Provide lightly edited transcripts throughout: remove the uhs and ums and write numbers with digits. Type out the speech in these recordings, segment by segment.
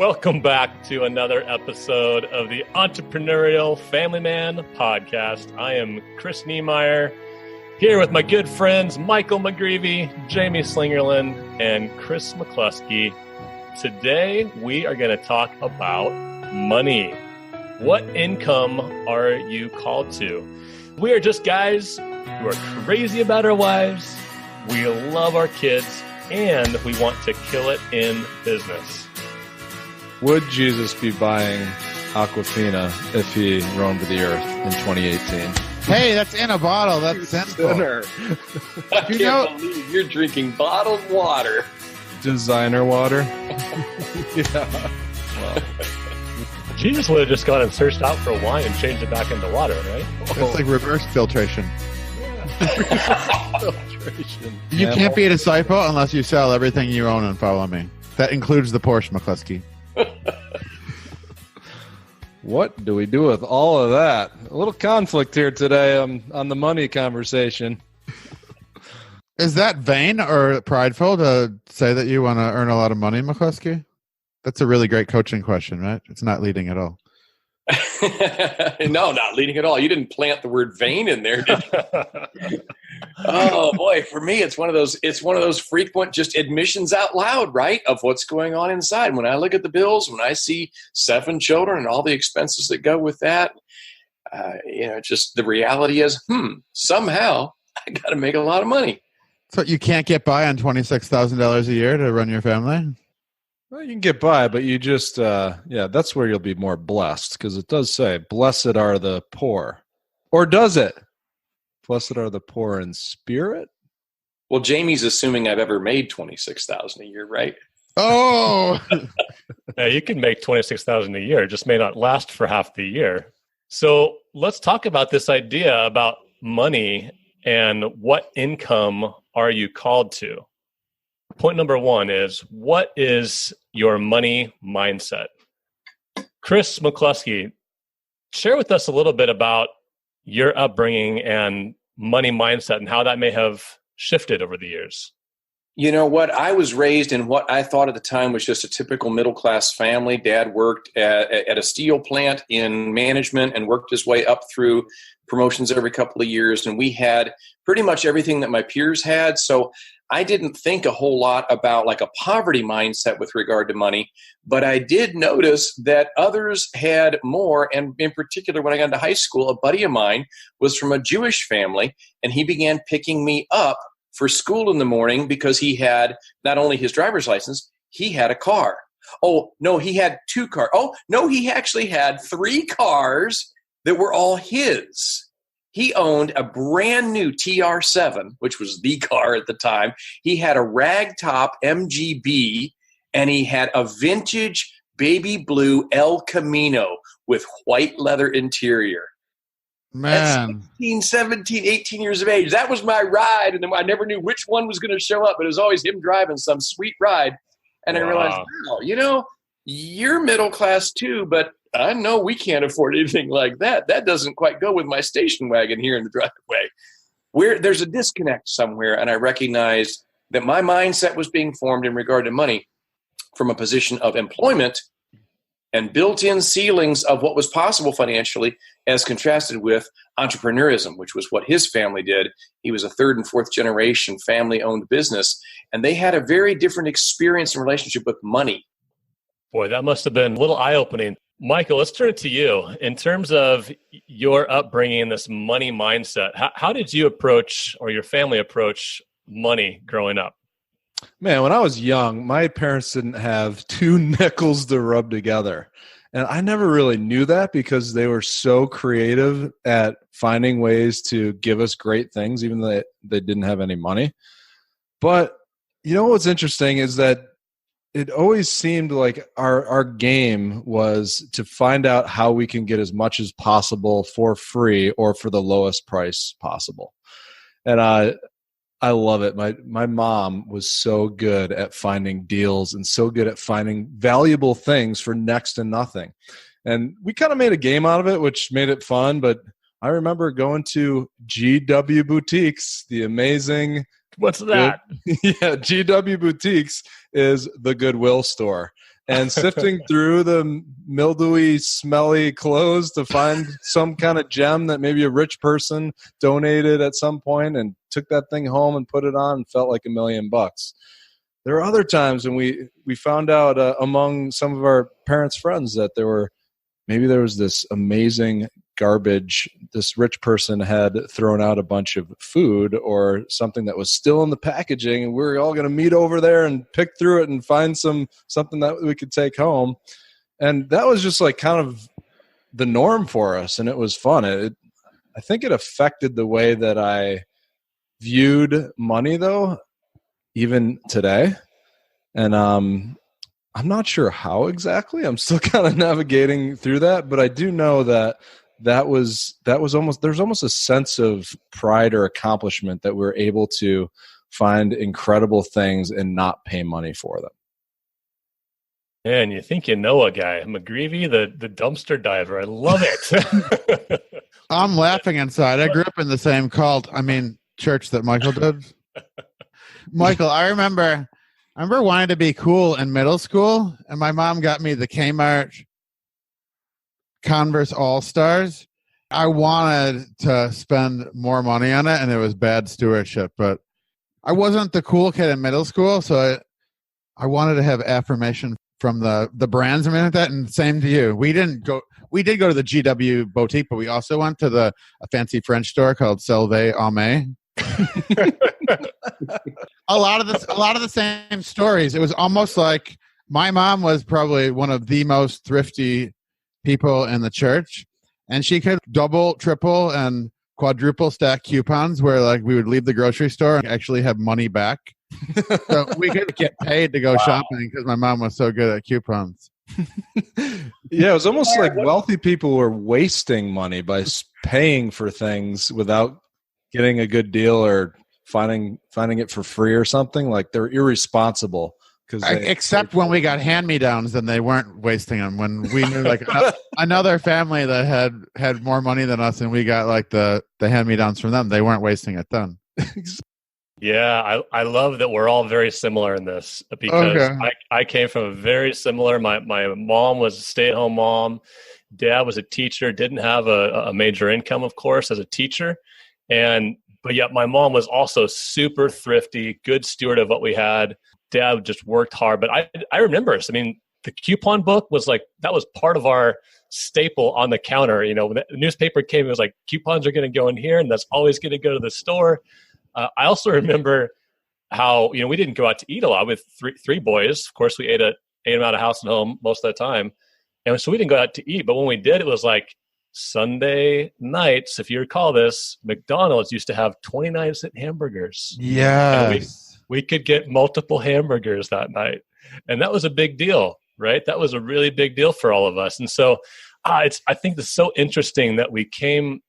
Welcome back to another episode of the Entrepreneurial Family Man podcast. I am Chris Niemeyer, here with my good friends Michael McGreevy, Jamie Slingerland, and Chris McCluskey. Today, we are going to talk about money. What income are you called to? We are just guys who are crazy about our wives, we love our kids, and we want to kill it in business. Would Jesus be buying Aquafina if he roamed the earth in 2018? Hey, that's in a bottle. That's sensible. I can't believe you're drinking bottled water. Designer water? Yeah. Well, Jesus would have just gone and searched out for wine and changed it back into water, right? It's like reverse filtration. Filtration. You can't be a disciple unless you sell everything you own and follow me. That includes the Porsche, McCluskey. What do we do with all of that? A little conflict here today on the money conversation. Is that vain or prideful to say that you want to earn a lot of money, McCluskey? That's a really great coaching question, right? It's not leading at all. No, not leading at all. You didn't plant the word vain in there, did you? Oh boy, for me, it's one of those frequent just admissions out loud, right? Of what's going on inside. When I look at the bills, when I see 7 children and all the expenses that go with that, just the reality is, somehow I got to make a lot of money. So you can't get by on $26,000 a year to run your family? Well, you can get by, but you just, that's where you'll be more blessed, because it does say, blessed are the poor. Or does it? Blessed are the poor in spirit? Well, Jamie's assuming I've ever made $26,000 a year, right? Oh! Yeah, you can make $26,000 a year. It just may not last for half the year. So let's talk about this idea about money and what income are you called to? Point number 1 is, what is your money mindset? Chris McCluskey, share with us a little bit about your upbringing and money mindset and how that may have shifted over the years. You know what? I was raised in what I thought at the time was just a typical middle-class family. Dad worked at a steel plant in management and worked his way up through promotions every couple of years. And we had pretty much everything that my peers had. So I didn't think a whole lot about like a poverty mindset with regard to money, but I did notice that others had more. And in particular, when I got into high school, a buddy of mine was from a Jewish family, and he began picking me up for school in the morning because he had not only his driver's license, he had a car. Oh, no, he had 2 cars. Oh, no, he actually had 3 cars that were all his. He owned a brand new TR7, which was the car at the time. He had a ragtop MGB, and he had a vintage baby blue El Camino with white leather interior. Man. At 16, 17, 18 years of age. That was my ride, and I never knew which one was going to show up, but it was always him driving some sweet ride. And I realized, wow, you're middle class too, but I know we can't afford anything like that. That doesn't quite go with my station wagon here in the driveway. There's a disconnect somewhere, and I recognized that my mindset was being formed in regard to money from a position of employment and built-in ceilings of what was possible financially as contrasted with entrepreneurism, which was what his family did. He was a 3rd and 4th generation family-owned business, and they had a very different experience and relationship with money. Boy, that must have been a little eye-opening. Michael, let's turn it to you. In terms of your upbringing and this money mindset, how did you approach, or your family approach, money growing up? Man, when I was young, my parents didn't have 2 nickels to rub together. And I never really knew that because they were so creative at finding ways to give us great things, even though they didn't have any money. But you know what's interesting is that it always seemed like our game was to find out how we can get as much as possible for free or for the lowest price possible. And I love it. My mom was so good at finding deals and so good at finding valuable things for next to nothing. And we kind of made a game out of it, which made it fun. But I remember going to GW Boutiques, the amazing... What's that? GW Boutiques is the Goodwill store. and sifting through the mildewy, smelly clothes to find some kind of gem that maybe a rich person donated at some point and took that thing home and put it on and felt like $1 million. There are other times when we found out among some of our parents' friends that there was this amazing garbage. This rich person had thrown out a bunch of food or something that was still in the packaging, and we were all going to meet over there and pick through it and find something that we could take home. And that was just like kind of the norm for us, and it was fun. I think it affected the way that I viewed money, though, even today. And I'm not sure how exactly. I'm still kind of navigating through that, but I do know that was almost, there's almost a sense of pride or accomplishment that we're able to find incredible things and not pay money for them. Man, you think you know a guy, McGreevy, the dumpster diver. I love it. I'm laughing inside. I grew up in the same church that Michael did. Michael, I remember wanting to be cool in middle school, and my mom got me the Kmart Converse All-Stars. I wanted to spend more money on it, and it was bad stewardship, but I wasn't the cool kid in middle school, so I wanted to have affirmation from the brands and everything like that, and same to you. We did go to the GW boutique, but we also went to a fancy French store called Selve Aimé. a lot of the same stories. It was almost like my mom was probably one of the most thrifty people in the church, and she could double, triple, and quadruple stack coupons where like we would leave the grocery store and actually have money back. So we could get paid to go shopping because my mom was so good at coupons. Yeah, it was almost like wealthy people were wasting money by paying for things without getting a good deal or finding it for free or something. Like they're irresponsible. Except when we got hand-me-downs, then they weren't wasting them. When we knew like another family that had more money than us, and we got like the hand-me-downs from them, they weren't wasting it then. Yeah, I love that we're all very similar in this because I came from a very similar. My mom was a stay-at-home mom. Dad was a teacher. Didn't have a major income, of course, as a teacher, but yet my mom was also super thrifty, good steward of what we had. Dad just worked hard, but I remember this. I mean, the coupon book was like, that was part of our staple on the counter. You know, when the newspaper came, it was like, coupons are going to go in here, and that's always going to go to the store. I also remember how, we didn't go out to eat a lot with three boys. Of course, we ate them out of house and home most of the time. And so we didn't go out to eat, but when we did, it was like Sunday nights. If you recall this, McDonald's used to have 29-cent hamburgers. Yeah. We could get multiple hamburgers that night. And that was a big deal, right? That was a really big deal for all of us. And so I think it's so interesting that we came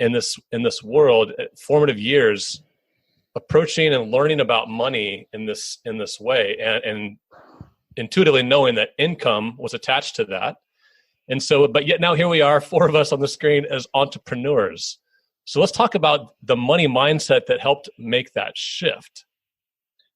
in this world at formative years approaching and learning about money in this way and intuitively knowing that income was attached to that. And so, but yet now here we are, 4 of us on the screen as entrepreneurs. So let's talk about the money mindset that helped make that shift.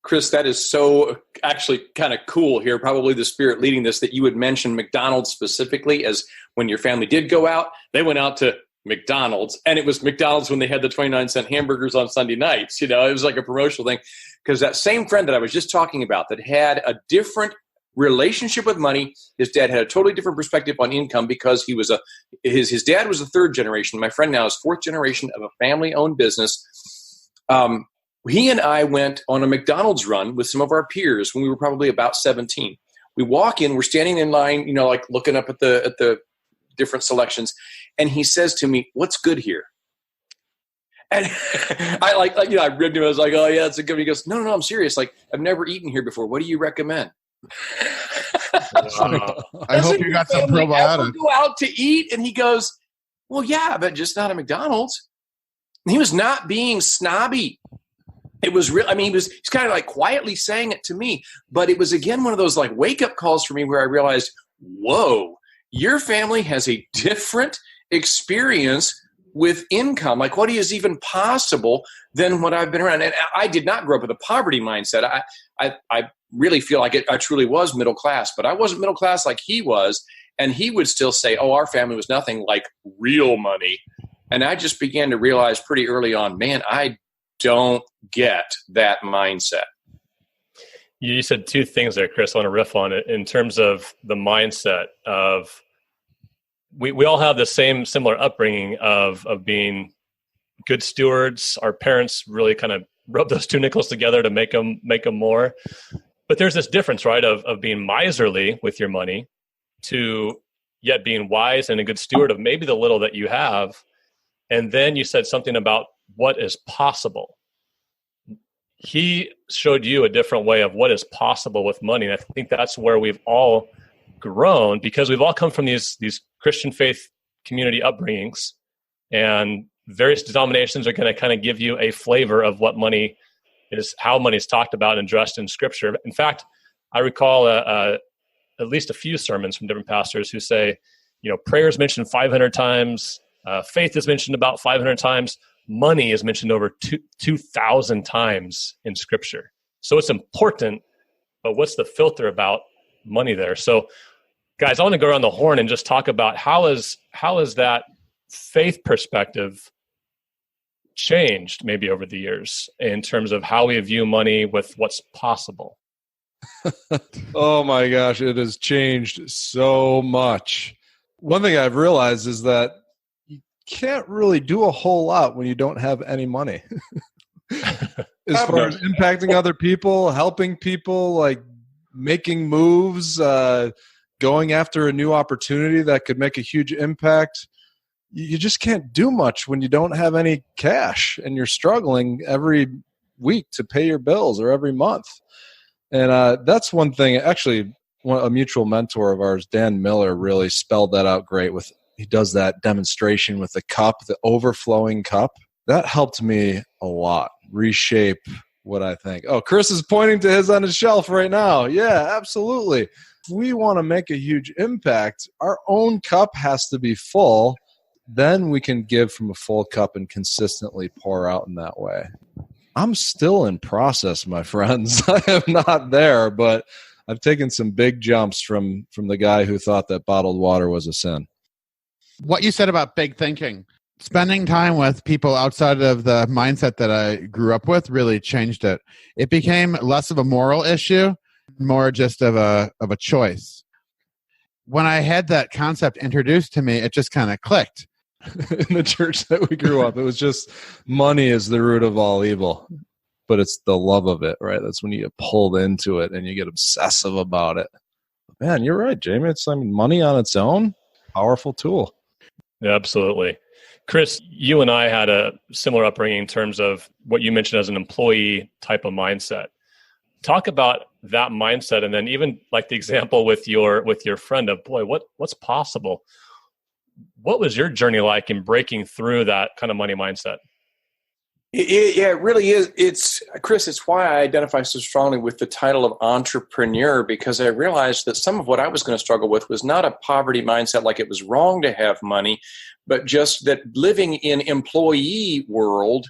Chris, that is so actually kind of cool here. Probably the spirit leading this, that you would mention McDonald's specifically as when your family did go out, they went out to McDonald's, and it was McDonald's when they had the 29-cent hamburgers on Sunday nights. It was like a promotional thing, because that same friend that I was just talking about that had a different relationship with money, his dad had a totally different perspective on income because he was his dad was a 3rd generation. My friend now is 4th generation of a family-owned business. He and I went on a McDonald's run with some of our peers when we were probably about 17. We walk in, we're standing in line, like looking up at the different selections, and he says to me, "What's good here?" And I ribbed him. I was like, "Oh yeah, it's a good." He goes, "No, I'm serious. Like, I've never eaten here before. What do you recommend?" I hope you got some probiotics. Go out to eat, and he goes, "Well, yeah, but just not at McDonald's." And he was not being snobby. It was real. I mean, he's kind of like quietly saying it to me, but it was again one of those like wake up calls for me where I realized, whoa, your family has a different experience with income. Like, what is even possible than what I've been around? And I did not grow up with a poverty mindset. I really feel like I truly was middle class, but I wasn't middle class like he was. And he would still say, oh, our family was nothing like real money. And I just began to realize pretty early on, man, I don't get that mindset. You said two things there, Chris. I want to riff on it in terms of the mindset of we all have the similar upbringing of being good stewards. Our parents really kind of rub those two nickels together to make them more. But there's this difference, right, of being miserly with your money to yet being wise and a good steward of maybe the little that you have. And then you said something about what is possible. He showed you a different way of what is possible with money. And I think that's where we've all grown, because we've all come from these Christian faith community upbringings, and various denominations are going to kind of give you a flavor of what money is, how money is talked about and addressed in Scripture. In fact, I recall at least a few sermons from different pastors who say, prayer is mentioned 500 times, faith is mentioned about 500 times, money is mentioned over 2,000 times in Scripture. So it's important, but what's the filter about money there? So, guys, I want to go around the horn and just talk about how is that faith perspective changed maybe over the years in terms of how we view money with what's possible. Oh my gosh, it has changed so much. One thing I've realized is that you can't really do a whole lot when you don't have any money. As far as impacting other people, helping people, like making moves, going after a new opportunity that could make a huge impact. You just can't do much when you don't have any cash and you're struggling every week to pay your bills or every month. And that's one thing. Actually, a mutual mentor of ours, Dan Miller, really spelled that out great. He does that demonstration with the cup, the overflowing cup. That helped me a lot reshape what I think. Oh, Chris is pointing to his on his shelf right now. Yeah, absolutely. If we want to make a huge impact, our own cup has to be full. Then we can give from a full cup and consistently pour out in that way. I'm still in process, my friends. I am not there, but I've taken some big jumps from the guy who thought that bottled water was a sin. What you said about big thinking, spending time with people outside of the mindset that I grew up with really changed it. It became less of a moral issue, more just of a choice. When I had that concept introduced to me, it just kind of clicked. In the church that we grew up, it was just money is the root of all evil, but it's the love of it, right? That's when you get pulled into it and you get obsessive about it. Man, you're right, Jamie. Money on its own, powerful tool. Yeah, absolutely. Chris, you and I had a similar upbringing in terms of what you mentioned as an employee type of mindset. Talk about that mindset, and then even like the example with your friend of, boy, what's possible? What was your journey like in breaking through that kind of money mindset? Yeah, it really is. Chris, it's why I identify so strongly with the title of entrepreneur, because I realized that some of what I was going to struggle with was not a poverty mindset, like it was wrong to have money, but just that living in employee world,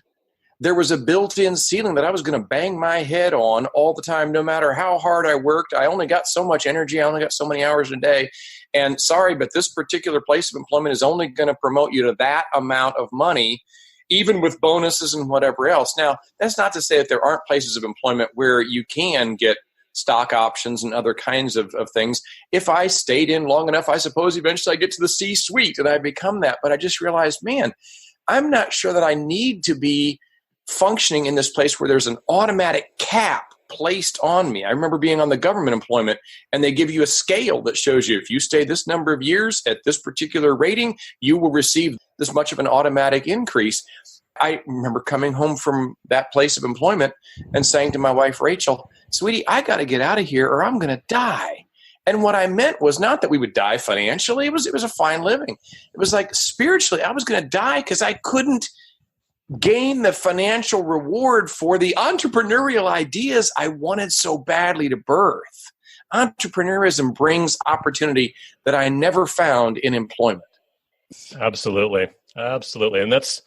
there was a built-in ceiling that I was going to bang my head on all the time, no matter how hard I worked. I only got so much energy. I only got so many hours a day. And sorry, but this particular place of employment is only going to promote you to that amount of money, even with bonuses and whatever else. Now, that's not to say that there aren't places of employment where you can get stock options and other kinds of things. If I stayed in long enough, I suppose eventually I get to the C-suite and I become that. But I just realized, man, I'm not sure that I need to be functioning in this place where there's an automatic cap placed on me. I remember being on the government employment, and they give you a scale that shows you if you stay this number of years at this particular rating, you will receive this much of an automatic increase. I remember coming home from that place of employment and saying to my wife, Rachel, sweetie, I got to get out of here or I'm going to die. And what I meant was not that we would die financially. It was a fine living. It was like spiritually, I was going to die because I couldn't gain the financial reward for the entrepreneurial ideas I wanted so badly to birth. Entrepreneurism brings opportunity that I never found in employment. Absolutely. And that's,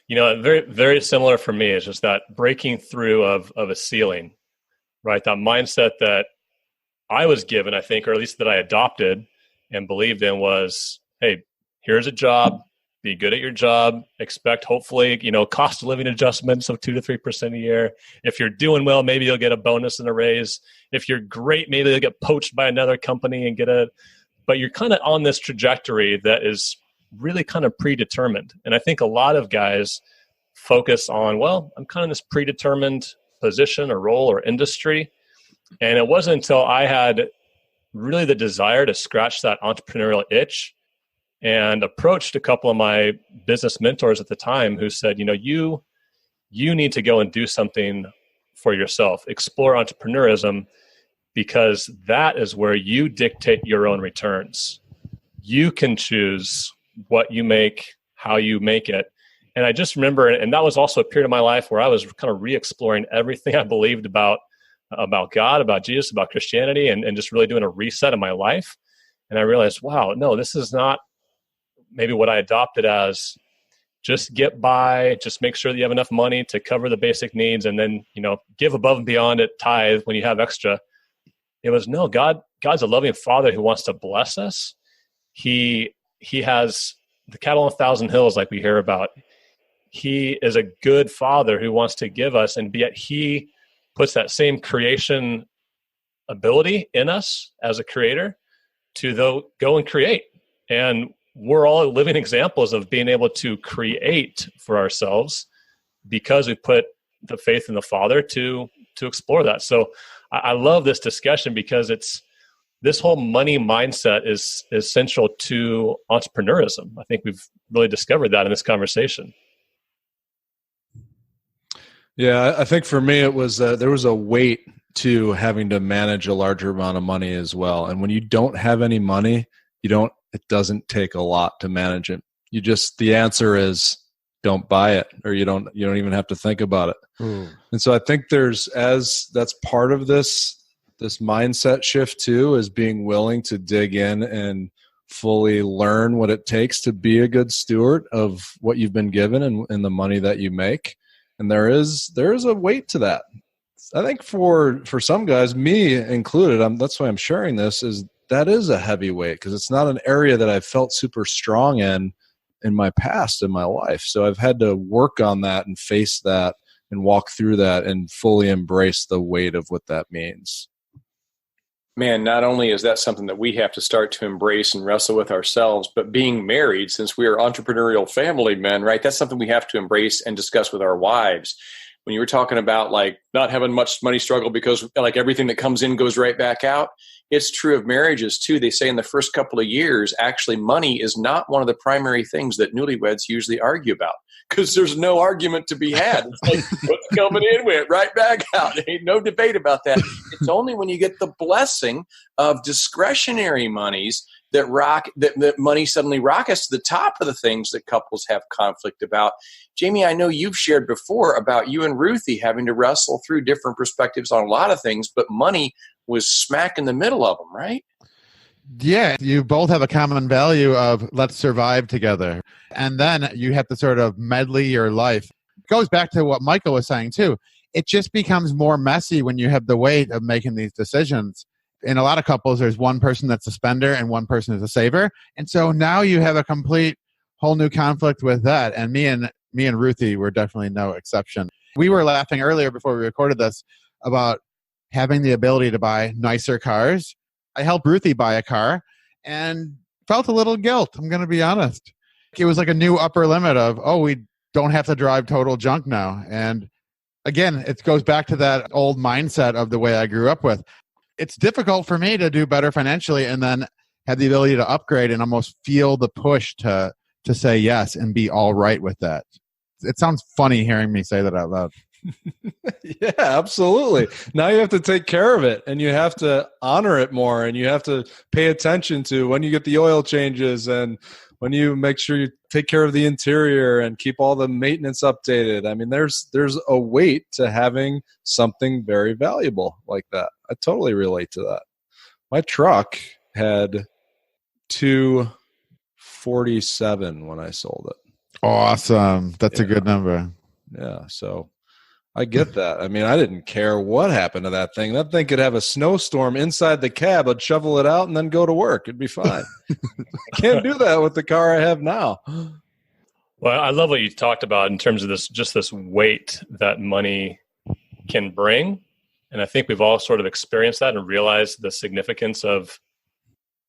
very, very similar for me. It's just that breaking through of a ceiling right? That mindset that I was given, I think, or at least that I adopted and believed in was, hey, here's a job, be good at your job, expect hopefully, cost of living adjustments of 2 to 3% a year. If you're doing well, maybe you'll get a bonus and a raise. If you're great, maybe you'll get poached by another company and but you're kind of on this trajectory that is really kind of predetermined. And I think a lot of guys focus on, well, I'm kind of in this predetermined position or role or industry. And it wasn't until I had really the desire to scratch that entrepreneurial itch and approached a couple of my business mentors at the time who said, you need to go and do something for yourself, explore entrepreneurism, because that is where you dictate your own returns. You can choose what you make, how you make it. And I just remember, and that was also a period of my life where I was kind of re-exploring everything I believed about God, about Jesus, about Christianity, and just really doing a reset of my life. And I realized, wow, no, this is not maybe what I adopted as just get by, just make sure that you have enough money to cover the basic needs, and then, give above and beyond at tithe when you have extra. It was, no, God's a loving Father who wants to bless us. He has the cattle on 1,000 hills, like we hear about. He is a good Father who wants to give us, and yet he puts that same creation ability in us as a creator to go and create. And we're all living examples of being able to create for ourselves because we put the faith in the Father to explore that. So I love this discussion because this whole money mindset is central to entrepreneurism. I think we've really discovered that in this conversation. Yeah, I think for me, it was there was a weight to having to manage a larger amount of money as well. And when you don't have any money, it doesn't take a lot to manage it. The answer is don't buy it, or you don't even have to think about it. And so I think that's part of this mindset shift too, is being willing to dig in and fully learn what it takes to be a good steward of what you've been given and the money that you make. And there is a weight to that. I think for some guys, me included, that's why I'm sharing this, that is a heavy weight because it's not an area that I've felt super strong in my past, in my life. So I've had to work on that and face that and walk through that and fully embrace the weight of what that means. Man, not only is that something that we have to start to embrace and wrestle with ourselves, but being married, since we are entrepreneurial family men, right? That's something we have to embrace and discuss with our wives. When you were talking about like not having much money struggle because like everything that comes in goes right back out, it's true of marriages too. They say in the first couple of years, actually money is not one of the primary things that newlyweds usually argue about because there's no argument to be had. It's like, what's coming in, went right back out. There ain't no debate about that. It's only when you get the blessing of discretionary monies that money suddenly rockets to the top of the things that couples have conflict about. Jamie, I know you've shared before about you and Ruthie having to wrestle through different perspectives on a lot of things, but money was smack in the middle of them, right? Yeah, you both have a common value of let's survive together. And then you have to sort of medley your life. It goes back to what Michael was saying too. It just becomes more messy when you have the weight of making these decisions. In a lot of couples, there's one person that's a spender and one person is a saver. And so now you have a complete whole new conflict with that. And me and Ruthie were definitely no exception. We were laughing earlier before we recorded this about having the ability to buy nicer cars. I helped Ruthie buy a car and felt a little guilt. I'm going to be honest. It was like a new upper limit of, we don't have to drive total junk now. And again, it goes back to that old mindset of the way I grew up with. It's difficult for me to do better financially and then have the ability to upgrade and almost feel the push to say yes and be all right with that. It sounds funny hearing me say that out loud. Yeah, absolutely. Now you have to take care of it and you have to honor it more and you have to pay attention to when you get the oil changes and when you make sure you take care of the interior and keep all the maintenance updated. I mean, there's a weight to having something very valuable like that. I totally relate to that. My truck had 247 when I sold it. Awesome. That's a good number. Yeah. So I get that. I mean, I didn't care what happened to that thing. That thing could have a snowstorm inside the cab. I'd shovel it out and then go to work. It'd be fine. I can't do that with the car I have now. Well, I love what you talked about in terms of this weight that money can bring. And I think we've all sort of experienced that and realized the significance of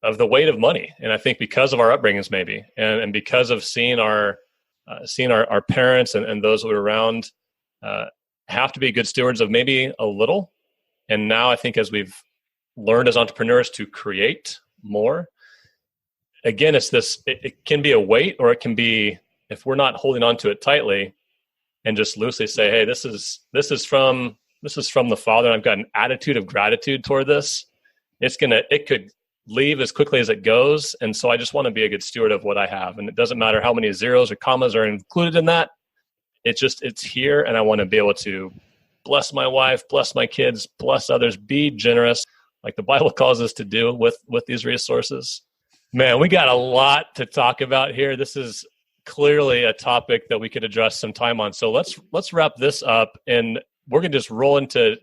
the weight of money. And I think because of our upbringings, maybe, and because of seeing our parents and those who are around have to be good stewards of maybe a little. And now I think as we've learned as entrepreneurs to create more, again, it can be a weight, or it can be, if we're not holding on to it tightly and just loosely say, hey, this is from the Father, and I've got an attitude of gratitude toward this, it could leave as quickly as it goes. And so I just want to be a good steward of what I have. And it doesn't matter how many zeros or commas are included in that. It's here, and I want to be able to bless my wife, bless my kids, bless others, be generous, like the Bible calls us to do with these resources. Man, we got a lot to talk about here. This is clearly a topic that we could address some time on. So let's wrap this up, and we're going to just roll into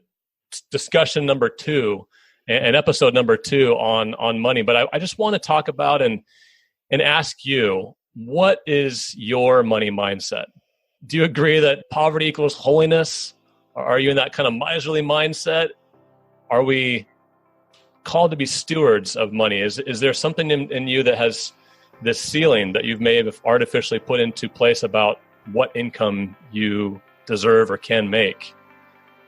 discussion number 2 and episode number 2 on money. But I just want to talk about and ask you, what is your money mindset? Do you agree that poverty equals holiness? Or are you in that kind of miserly mindset? Are we called to be stewards of money? Is there something in you that has this ceiling that you've may have artificially put into place about what income you deserve or can make?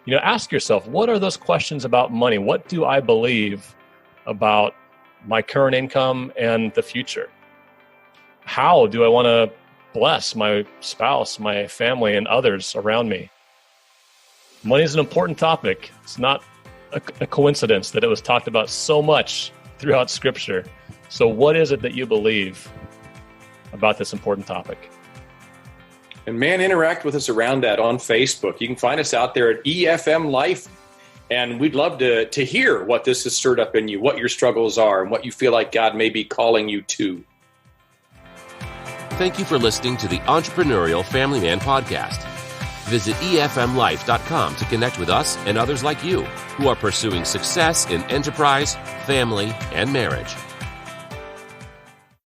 Ask yourself, what are those questions about money? What do I believe about my current income and the future? How do I want to bless my spouse, my family, and others around me? Money is an important topic. It's not a coincidence that it was talked about so much throughout Scripture. So what is it that you believe about this important topic? And man, interact with us around that on Facebook. You can find us out there at EFM Life. And we'd love to hear what this has stirred up in you, what your struggles are, and what you feel like God may be calling you to. Thank you for listening to the Entrepreneurial Family Man Podcast. Visit efmlife.com to connect with us and others like you who are pursuing success in enterprise, family, and marriage.